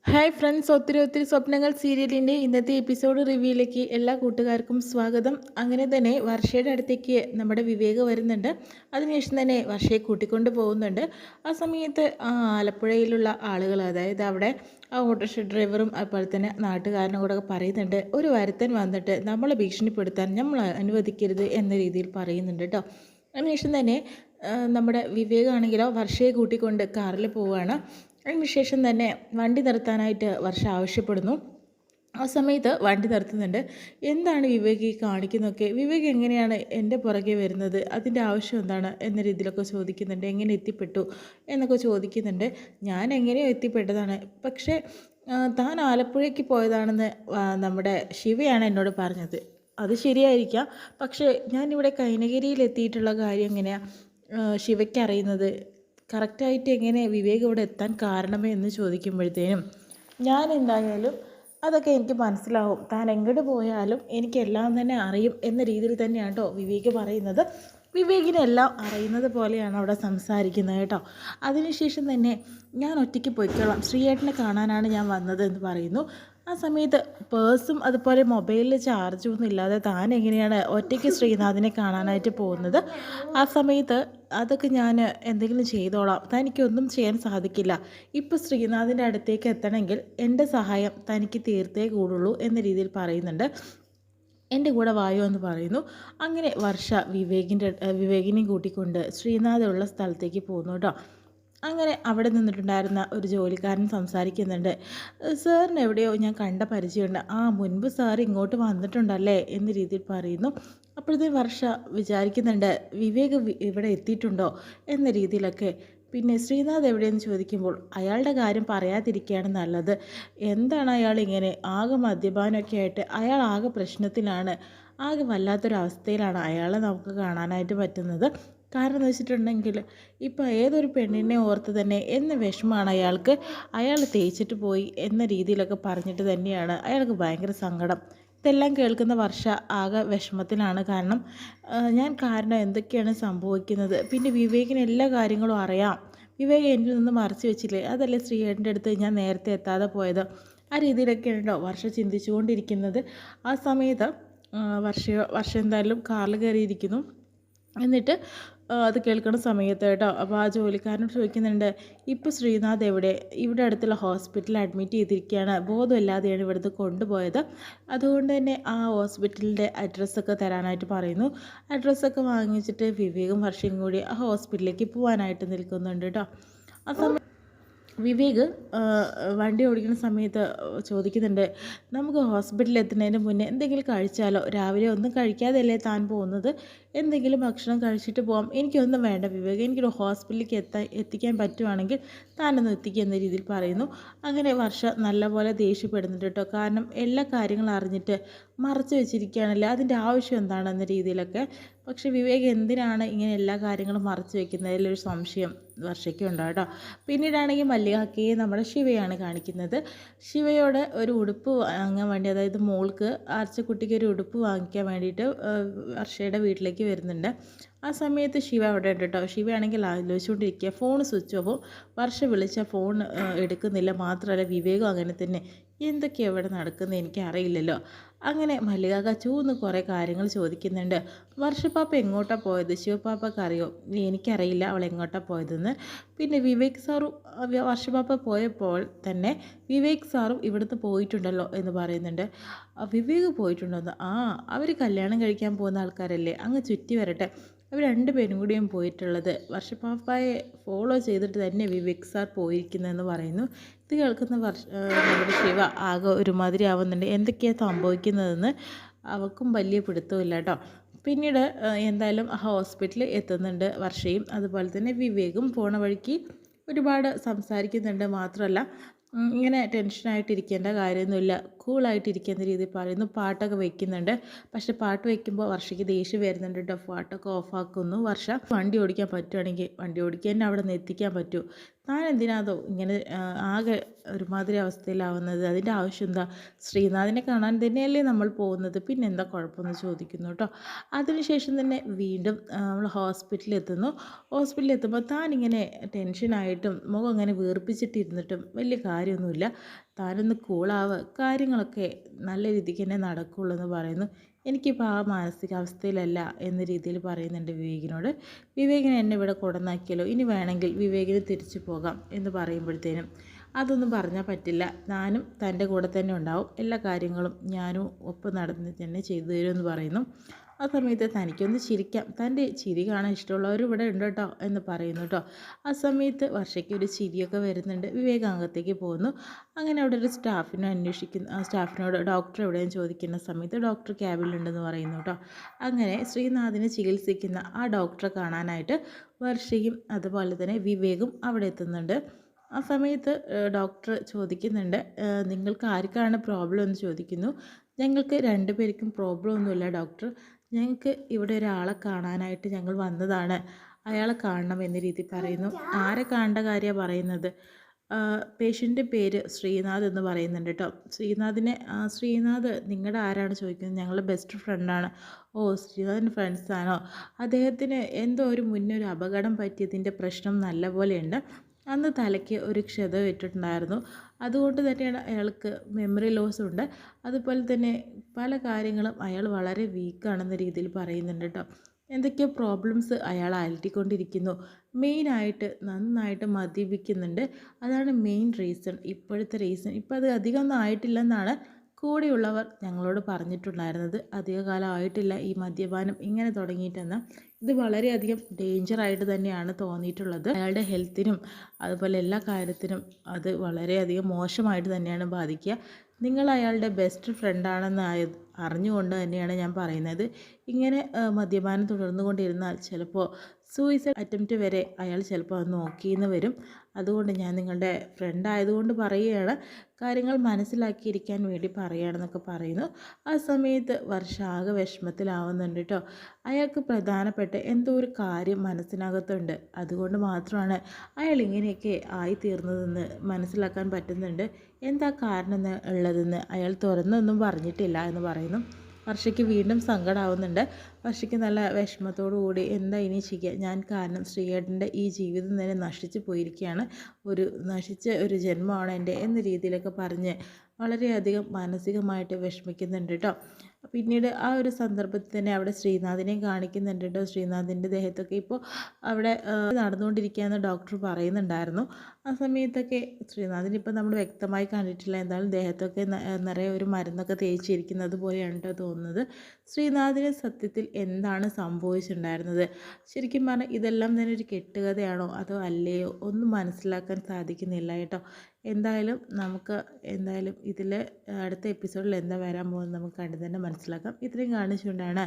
Hi friends, ഒത്തിരി ഒത്തിരി സ്വപ്നങ്ങൾ സീരിയലിൻ്റെ ഇന്നത്തെ എപ്പിസോഡ് റിവ്യൂയിലേക്ക് എല്ലാ കൂട്ടുകാർക്കും സ്വാഗതം. അങ്ങനെ തന്നെ വർഷയുടെ അടുത്തേക്ക് നമ്മുടെ വിവേക് വരുന്നുണ്ട്. അതിനുശേഷം തന്നെ വർഷയെ കൂട്ടിക്കൊണ്ട് പോകുന്നുണ്ട്. ആ സമയത്ത് ആലപ്പുഴയിലുള്ള ആളുകൾ, അതായത് അവിടെ ആ ഓട്ടോറിക്ഷ ഡ്രൈവറും അതുപോലെ തന്നെ നാട്ടുകാരനും കൂടെ പറയുന്നുണ്ട്, ഒരു വരുത്തൻ വന്നിട്ട് നമ്മളെ ഭീഷണിപ്പെടുത്താൻ നമ്മൾ അനുവദിക്കരുത് എന്ന രീതിയിൽ പറയുന്നുണ്ട് കേട്ടോ. അതിനുശേഷം തന്നെ നമ്മുടെ വിവേകാണെങ്കിലോ വർഷയെ കൂട്ടിക്കൊണ്ട് കാറിൽ പോവുകയാണ്. അതിനുശേഷം തന്നെ വണ്ടി നിർത്താനായിട്ട് വർഷ ആവശ്യപ്പെടുന്നു. ആ സമയത്ത് വണ്ടി നിർത്തുന്നുണ്ട്. എന്താണ് വിവേക് ഈ കാണിക്കുന്നതൊക്കെ? വിവേക് എങ്ങനെയാണ് എൻ്റെ പുറകെ വരുന്നത്? അതിൻ്റെ ആവശ്യം എന്താണ് എന്ന രീതിയിലൊക്കെ ചോദിക്കുന്നുണ്ട്. എങ്ങനെ എത്തിപ്പെട്ടു എന്നൊക്കെ ചോദിക്കുന്നുണ്ട്. ഞാൻ എങ്ങനെയോ എത്തിപ്പെട്ടതാണ്, പക്ഷേ താൻ ആലപ്പുഴയ്ക്ക് പോയതാണെന്ന് നമ്മുടെ ശിവയാണ് എന്നോട് പറഞ്ഞത്. അത് ശരിയായിരിക്കാം, പക്ഷേ ഞാനിവിടെ കൈനഗിരിയിൽ എത്തിയിട്ടുള്ള കാര്യം എങ്ങനെയാണ് ശിവയ്ക്ക് അറിയുന്നത്? കറക്റ്റായിട്ട് എങ്ങനെ വിവേക് ഇവിടെ എത്താൻ കാരണമേ എന്ന് ചോദിക്കുമ്പോഴത്തേനും ഞാൻ എന്തായാലും അതൊക്കെ എനിക്ക് മനസ്സിലാവും, താൻ എങ്ങോട്ട് പോയാലും എനിക്കെല്ലാം തന്നെ അറിയും എന്ന രീതിയിൽ തന്നെയാണ് കേട്ടോ വിവേക് പറയുന്നത്. വിവേകിനെല്ലാം അറിയുന്നത് പോലെയാണ് അവിടെ സംസാരിക്കുന്നത് കേട്ടോ. അതിനുശേഷം തന്നെ ഞാൻ ഒറ്റയ്ക്ക് പോയിക്കോളാം, ശ്രീയേട്ടനെ കാണാനാണ് ഞാൻ വന്നത് എന്ന് പറയുന്നു. ആ സമയത്ത് പേഴ്സും അതുപോലെ മൊബൈലിൽ ചാർജൊന്നും ഇല്ലാതെ താൻ എങ്ങനെയാണ് ഒറ്റയ്ക്ക് ശ്രീനാഥിനെ കാണാനായിട്ട് പോകുന്നത്? ആ സമയത്ത് അതൊക്കെ ഞാൻ എന്തെങ്കിലും ചെയ്തോളാം, തനിക്കൊന്നും ചെയ്യാൻ സാധിക്കില്ല. ഇപ്പോൾ ശ്രീനാഥിൻ്റെ അടുത്തേക്ക് എത്തണമെങ്കിൽ എൻ്റെ സഹായം തനിക്ക് തീർത്തേ കൂടുള്ളൂ എന്ന രീതിയിൽ പറയുന്നുണ്ട്. എൻ്റെ കൂടെ വായോ എന്ന് പറയുന്നു. അങ്ങനെ വർഷ വിവേകിനെയും കൂട്ടിക്കൊണ്ട് ശ്രീനാഥുള്ള സ്ഥലത്തേക്ക് പോകുന്നു കേട്ടോ. അങ്ങനെ അവിടെ നിന്നിട്ടുണ്ടായിരുന്ന ഒരു ജോലിക്കാരൻ സംസാരിക്കുന്നുണ്ട്. സാറിന് എവിടെയോ ഞാൻ കണ്ട പരിചയമുണ്ട്. മുൻപ് സാർ ഇങ്ങോട്ട് വന്നിട്ടുണ്ടല്ലേ എന്ന രീതിയിൽ പറയുന്നു. അപ്പോഴത്തേക്കും വർഷ വിചാരിക്കുന്നുണ്ട്, വിവേക് ഇവിടെ എത്തിയിട്ടുണ്ടോ എന്ന രീതിയിലൊക്കെ. പിന്നെ ശ്രീനാഥ് എവിടെയെന്ന് ചോദിക്കുമ്പോൾ അയാളുടെ കാര്യം പറയാതിരിക്കുകയാണ് നല്ലത്. എന്താണ് അയാൾ ഇങ്ങനെ ആകെ മദ്യപാനമൊക്കെ ആയിട്ട് അയാൾ ആകെ പ്രശ്നത്തിലാണ്, ആകെ വല്ലാത്തൊരവസ്ഥയിലാണ് അയാളെ നമുക്ക് കാണാനായിട്ട് പറ്റുന്നത്. കാരണം എന്ന് വെച്ചിട്ടുണ്ടെങ്കിൽ ഇപ്പോൾ ഏതൊരു പെണ്ണിനെ ഓർത്ത് തന്നെ എന്ന് വിഷമമാണ് അയാൾക്ക്. അയാൾ തേച്ചിട്ട് പോയി എന്ന രീതിയിലൊക്കെ പറഞ്ഞിട്ട് തന്നെയാണ് അയാൾക്ക് ഭയങ്കര സങ്കടം. ഇതെല്ലാം കേൾക്കുന്ന വർഷ ആകെ വിഷമത്തിലാണ്. കാരണം കാരണം എന്തൊക്കെയാണ് സംഭവിക്കുന്നത്, പിന്നെ വിവേകിന് എല്ലാ കാര്യങ്ങളും അറിയാം, വിവേക് എന്നിൽ നിന്ന് മറച്ചു വെച്ചില്ലേ, അതല്ലേ ശ്രീയേട്ടൻ്റെ അടുത്ത് ഞാൻ നേരത്തെ എത്താതെ പോയത്. ആ രീതിയിലൊക്കെയാണ് കേട്ടോ വർഷ ചിന്തിച്ചുകൊണ്ടിരിക്കുന്നത്. ആ സമയത്ത് വർഷ എന്തായാലും കാറിൽ കയറിയിരിക്കുന്നു. എന്നിട്ട് അത് കേൾക്കുന്ന സമയത്ത് കേട്ടോ, അപ്പോൾ ആ ജോലിക്കാരനോട് ചോദിക്കുന്നുണ്ട്, ഇപ്പോൾ ശ്രീനാഥ് എവിടെ? ഇവിടെ അടുത്തുള്ള ഹോസ്പിറ്റലിൽ അഡ്മിറ്റ് ചെയ്തിരിക്കുകയാണ്, ബോധമില്ലാതെയാണ് ഇവിടുന്ന് കൊണ്ടുപോയത്. അതുകൊണ്ട് തന്നെ ആ ഹോസ്പിറ്റലിൻ്റെ അഡ്രസ്സൊക്കെ തരാനായിട്ട് പറയുന്നു. അഡ്രസ്സൊക്കെ വാങ്ങിച്ചിട്ട് വിവേകും വർഷയും കൂടി ആ ഹോസ്പിറ്റലിലേക്ക് പോകാനായിട്ട് നിൽക്കുന്നുണ്ട് കേട്ടോ. ആ സമയം വിവേക് വണ്ടി ഓടിക്കുന്ന സമയത്ത് ചോദിക്കുന്നുണ്ട്, നമുക്ക് ഹോസ്പിറ്റലിൽ എത്തുന്നതിന് മുന്നേ എന്തെങ്കിലും കഴിച്ചാലോ? രാവിലെ ഒന്നും കഴിക്കാതെയല്ലേ താൻ പോകുന്നത്? എന്തെങ്കിലും ഭക്ഷണം കഴിച്ചിട്ട് പോകാം. എനിക്കൊന്നും വേണ്ട വിവേക്, എനിക്കൊരു ഹോസ്പിറ്റലിലേക്ക് എത്തിക്കാൻ പറ്റുവാണെങ്കിൽ താനൊന്ന് എത്തിക്കുക എന്ന രീതിയിൽ പറയുന്നു. അങ്ങനെ വർഷ നല്ലപോലെ ദേഷ്യപ്പെടുന്നുണ്ട് കേട്ടോ. കാരണം എല്ലാ കാര്യങ്ങളും അറിഞ്ഞിട്ട് മറച്ചു വെച്ചിരിക്കുകയാണല്ലോ, അതിൻ്റെ ആവശ്യം എന്താണെന്ന രീതിയിലൊക്കെ. പക്ഷേ വിവേക് എന്തിനാണ് ഇങ്ങനെ എല്ലാ കാര്യങ്ങളും മറച്ചു വെക്കുന്നതിലൊരു സംശയം വർഷയ്ക്കും ഉണ്ടാകും കേട്ടോ. പിന്നീടാണെങ്കിൽ മല്ലികാക്കയെ നമ്മുടെ ശിവയാണ് കാണിക്കുന്നത്. ശിവയോട് ഒരു ഉടുപ്പ് വാങ്ങാൻ വേണ്ടി, അതായത് മോൾക്ക് ആർച്ചക്കുട്ടിക്ക് ഒരു ഉടുപ്പ് വാങ്ങിക്കാൻ വേണ്ടിയിട്ട് വർഷയുടെ വീട്ടിലേക്ക് വരുന്നുണ്ട്. ആ സമയത്ത് ശിവ അവിടെ ഉണ്ട് കേട്ടോ. ശിവയാണെങ്കിൽ ആലോചിച്ചുകൊണ്ടിരിക്കുക, ഫോൺ സ്വിച്ച് ഓഫും. വർഷ വിളിച്ച ഫോൺ എടുക്കുന്നില്ല. മാത്രമല്ല വിവേകം അങ്ങനെ തന്നെ. എന്തൊക്കെയാണ് ഇവിടെ നടക്കുന്നത് എനിക്കറിയില്ലല്ലോ. അങ്ങനെ മല്ലികാക്ക ചൂന്ന് കുറേ കാര്യങ്ങൾ ചോദിക്കുന്നുണ്ട്. വർഷപ്പാപ്പ എങ്ങോട്ടാണ് പോയത്? ശിവപ്പാപ്പക്ക് അറിയോ? എനിക്കറിയില്ല അവൾ എങ്ങോട്ടാണ് പോയതെന്ന്. പിന്നെ വിവേക് സാറും വർഷപ്പാപ്പ പോയപ്പോൾ തന്നെ വിവേക് സാറും ഇവിടുന്ന് പോയിട്ടുണ്ടല്ലോ എന്ന് പറയുന്നുണ്ട്. വിവേക് പോയിട്ടുണ്ടോന്ന്? അവർ കല്യാണം കഴിക്കാൻ പോകുന്ന ആൾക്കാരല്ലേ, അങ്ങ് ചുറ്റി വരട്ടെ. അവർ രണ്ടുപേരും കൂടിയും പോയിട്ടുള്ളത്. വർഷപ്പാപ്പയെ ഫോളോ ചെയ്തിട്ട് തന്നെ വിവേക് സാർ പോയിരിക്കുന്നതെന്ന് പറയുന്നു. ഇത് കേൾക്കുന്ന നമ്മുടെ ശിവ ആകെ ഒരുമാതിരി ആവുന്നുണ്ട്. എന്തൊക്കെയാണ് സംഭവിക്കുന്നതെന്ന് അവൾക്കും വലിയ പിടുത്തമില്ല കേട്ടോ. പിന്നീട് എന്തായാലും ഹോസ്പിറ്റലിൽ എത്തുന്നുണ്ട് വർഷയും. അതുപോലെ തന്നെ വിവേകും പോണ വഴിക്ക് ഒരുപാട് സംസാരിക്കുന്നുണ്ട്. മാത്രമല്ല ഇങ്ങനെ ടെൻഷനായിട്ടിരിക്കേണ്ട കാര്യമൊന്നുമില്ല, കൂളായിട്ടിരിക്കുന്ന രീതിയിൽ പറയുന്നു. പാട്ടൊക്കെ വയ്ക്കുന്നുണ്ട്. പക്ഷെ പാട്ട് വയ്ക്കുമ്പോൾ വർഷയ്ക്ക് ദേഷ്യം വരുന്നുണ്ട് കേട്ടോ. പാട്ടൊക്കെ ഓഫാക്കുന്നു വർഷ. വണ്ടി ഓടിക്കാൻ പറ്റുവാണെങ്കിൽ വണ്ടി ഓടിക്കാൻ അവിടെ നിന്ന് എത്തിക്കാൻ പറ്റൂ, താൻ എന്തിനാതോ ഇങ്ങനെ ആകെ ഒരുമാതിരി അവസ്ഥയിലാവുന്നത്? അതിൻ്റെ ആവശ്യം എന്താ? ശ്രീനാഥിനെ കാണാൻ തന്നെയല്ലേ നമ്മൾ പോകുന്നത്, പിന്നെ എന്താ കുഴപ്പമെന്ന് ചോദിക്കുന്നു കേട്ടോ. അതിനുശേഷം തന്നെ വീണ്ടും നമ്മൾ ഹോസ്പിറ്റലിൽ എത്തുന്നു. ഹോസ്പിറ്റലിൽ എത്തുമ്പോൾ താൻ ഇങ്ങനെ ടെൻഷനായിട്ടും മുഖം ഇങ്ങനെ വീർപ്പിച്ചിട്ടിരുന്നിട്ടും വലിയ കാര്യമൊന്നുമില്ല. താനൊന്ന് കൂളാവ്, കാര്യങ്ങളൊക്കെ നല്ല രീതിക്ക് തന്നെ നടക്കുള്ളൂ എന്ന് പറയുന്നു. എനിക്കിപ്പോൾ ആ മാനസികാവസ്ഥയിലല്ല എന്ന രീതിയിൽ പറയുന്നുണ്ട് വിവേകിനോട്. വിവേകിനെ എന്നെ ഇവിടെ കൊണ്ടുവന്നാക്കിയല്ലോ, ഇനി വേണമെങ്കിൽ വിവേകിന് തിരിച്ചു പോകാം എന്ന് പറയുമ്പോഴത്തേനും അതൊന്നും പറഞ്ഞാൽ പറ്റില്ല, ഞാനും തൻ്റെ കൂടെ തന്നെ ഉണ്ടാവും, എല്ലാ കാര്യങ്ങളും ഞാനും ഒപ്പം നടന്ന് തന്നെ ചെയ്തു തരുമെന്ന് പറയുന്നു. ആ സമയത്ത് തനിക്കൊന്ന് ചിരിക്കാം, തൻ്റെ ചിരി കാണാൻ ഇഷ്ടമുള്ളവർ ഇവിടെ ഉണ്ട് കേട്ടോ എന്ന് പറയുന്നു കേട്ടോ. ആ സമയത്ത് വർഷയ്ക്ക് ഒരു ചിരിയൊക്കെ വരുന്നുണ്ട്. വിവേക് അകത്തേക്ക് പോകുന്നു. അങ്ങനെ അവിടെ ഒരു സ്റ്റാഫിനെ അന്വേഷിക്കുന്നു. ആ സ്റ്റാഫിനോട് ഡോക്ടർ എവിടെയെന്ന് ചോദിക്കുന്ന സമയത്ത് ഡോക്ടർ ക്യാബിലുണ്ടെന്ന് പറയുന്നു കേട്ടോ. അങ്ങനെ ശ്രീനാഥിനെ ചികിത്സിക്കുന്ന ആ ഡോക്ടറെ കാണാനായിട്ട് വർഷയും അതുപോലെ തന്നെ വിവേകും അവിടെ എത്തുന്നുണ്ട്. ആ സമയത്ത് ഡോക്ടർ ചോദിക്കുന്നുണ്ട്, നിങ്ങൾക്ക് ആർക്കാണ് പ്രോബ്ലം എന്ന് ചോദിക്കുന്നു. ഞങ്ങൾക്ക് രണ്ടുപേർക്കും പ്രോബ്ലം ഒന്നുമില്ല ഡോക്ടർ, ഞങ്ങൾക്ക് ഇവിടെ ഒരാളെ കാണാനായിട്ട് ഞങ്ങൾ വന്നതാണ്, അയാളെ കാണണം എന്ന രീതി പറയുന്നു. ആരെ കാണേണ്ട കാര്യമാണ് പറയുന്നത്? പേഷ്യൻ്റെ പേര് ശ്രീനാഥ് എന്ന് പറയുന്നുണ്ട് കേട്ടോ. ശ്രീനാഥ് നിങ്ങളുടെ ആരാണ് ചോദിക്കുന്നത്. ഞങ്ങളുടെ ബെസ്റ്റ് ഫ്രണ്ടാണ്. ഓ, ശ്രീനാഥിൻ്റെ ഫ്രണ്ട്സാണോ? അദ്ദേഹത്തിന് എന്തോ മുന്നേ ഒരു അപകടം പറ്റിയതിൻ്റെ പ്രശ്നം നല്ല പോലെയുണ്ട്. അന്ന് തലയ്ക്ക് ഒരു ക്ഷതം ഏറ്റിട്ടുണ്ടായിരുന്നു. അതുകൊണ്ട് തന്നെയാണ് അയാൾക്ക് മെമ്മറി ലോസ് ഉണ്ട്. അതുപോലെ തന്നെ പല കാര്യങ്ങളും അയാൾ വളരെ വീക്കാണെന്ന രീതിയിൽ പറയുന്നുണ്ട് കേട്ടോ. എന്തൊക്കെയോ പ്രോബ്ലംസ് അയാൾ അലട്ടിക്കൊണ്ടിരിക്കുന്നു. മെയിനായിട്ട് നന്നായിട്ട് മദ്യപിക്കുന്നുണ്ട്. അതാണ് മെയിൻ റീസൺ, ഇപ്പോഴത്തെ റീസൺ. ഇപ്പോൾ അത് അധികമൊന്നും ആയിട്ടില്ലെന്നാണ് കൂടെയുള്ളവർ ഞങ്ങളോട് പറഞ്ഞിട്ടുണ്ടായിരുന്നത്. അധികകാലം ആയിട്ടില്ല ഈ മദ്യപാനം ഇങ്ങനെ തുടങ്ങിയിട്ടെന്ന്. ഇത് വളരെയധികം ഡേഞ്ചറായിട്ട് തന്നെയാണ് തോന്നിയിട്ടുള്ളത്. അയാളുടെ ഹെൽത്തിനും അതുപോലെ എല്ലാ കാര്യത്തിനും അത് വളരെയധികം മോശമായിട്ട് തന്നെയാണ് ബാധിക്കുക. നിങ്ങൾ അയാളുടെ ബെസ്റ്റ് ഫ്രണ്ടാണെന്ന് അറിഞ്ഞുകൊണ്ട് തന്നെയാണ് ഞാൻ പറയുന്നത്. ഇങ്ങനെ മദ്യപാനം തുടർന്നുകൊണ്ടിരുന്നാൽ ചിലപ്പോൾ സൂയിസൈഡ് അറ്റംപ്റ്റ് വരെ അയാൾ ചിലപ്പോൾ അത് നോക്കിയെന്ന് വരും. അതുകൊണ്ട് ഞാൻ നിങ്ങളുടെ ഫ്രണ്ട് ആയതുകൊണ്ട് പറയുകയാണ്, കാര്യങ്ങൾ മനസ്സിലാക്കിയിരിക്കാൻ വേണ്ടി പറയുകയാണെന്നൊക്കെ പറയുന്നു. ആ സമയത്ത് വർഷ ആകെ വിഷമത്തിലാവുന്നുണ്ട് കേട്ടോ. അയാൾക്ക് പ്രധാനപ്പെട്ട എന്തോ ഒരു കാര്യം മനസ്സിനകത്തുണ്ട്. അതുകൊണ്ട് മാത്രമാണ് അയാൾ ഇങ്ങനെയൊക്കെ ആയിത്തീർന്നതെന്ന് മനസ്സിലാക്കാൻ പറ്റുന്നുണ്ട്. എന്താ കാരണം ഉള്ളതെന്ന് അയാൾ തുറന്നൊന്നും പറഞ്ഞിട്ടില്ല എന്ന് പറയുന്നു. വർഷയ്ക്ക് വീണ്ടും സങ്കടമാവുന്നുണ്ട്. വർഷയ്ക്ക് നല്ല വിഷമത്തോടു കൂടി എന്താ ഇനി ചെയ്യുക, ഞാൻ കാരണം ശ്രീയേട്ടൻ്റെ ഈ ജീവിതം തന്നെ നശിച്ചു പോയിരിക്കുകയാണ്, നശിച്ച ഒരു ജന്മമാണ് എൻ്റെ എന്ന രീതിയിലൊക്കെ പറഞ്ഞ് വളരെയധികം മാനസികമായിട്ട് വിഷമിക്കുന്നുണ്ട് കേട്ടോ. പിന്നീട് ആ ഒരു സന്ദർഭത്തിൽ തന്നെ അവിടെ ശ്രീനാഥിനെയും കാണിക്കുന്നുണ്ട് കേട്ടോ. ശ്രീനാഥിൻ്റെ ദേഹത്തൊക്കെ ഇപ്പോൾ അവിടെ നടന്നുകൊണ്ടിരിക്കുകയെന്ന് ഡോക്ടർ പറയുന്നുണ്ടായിരുന്നു. ആ സമയത്തൊക്കെ ശ്രീനാഥിന് ഇപ്പോൾ നമ്മൾ വ്യക്തമായി കണ്ടിട്ടില്ല, എന്തായാലും ദേഹത്തൊക്കെ നിറയെ ഒരു മരുന്നൊക്കെ തേച്ചിരിക്കുന്നത് പോലെയാണ് കേട്ടോ തോന്നുന്നത്. ശ്രീനാഥിന് സത്യത്തിൽ എന്താണ് സംഭവിച്ചിട്ടുണ്ടായിരുന്നത്? ശരിക്കും പറഞ്ഞാൽ ഇതെല്ലാം തന്നെ ഒരു കെട്ടുകഥയാണോ അതോ അല്ലയോ ഒന്നും മനസ്സിലാക്കാൻ സാധിക്കുന്നില്ല കേട്ടോ. എന്തായാലും ഇതിൽ അടുത്ത എപ്പിസോഡിൽ എന്താ വരാൻ പോകുന്നത് നമുക്ക് കണ്ടു തന്നെ മനസ്സിലാക്കാം. ഇത്രയും കാണിച്ചുകൊണ്ടാണ്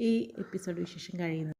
ഈ എപ്പിസോഡ് വിശേഷം കഴിയുന്നത്.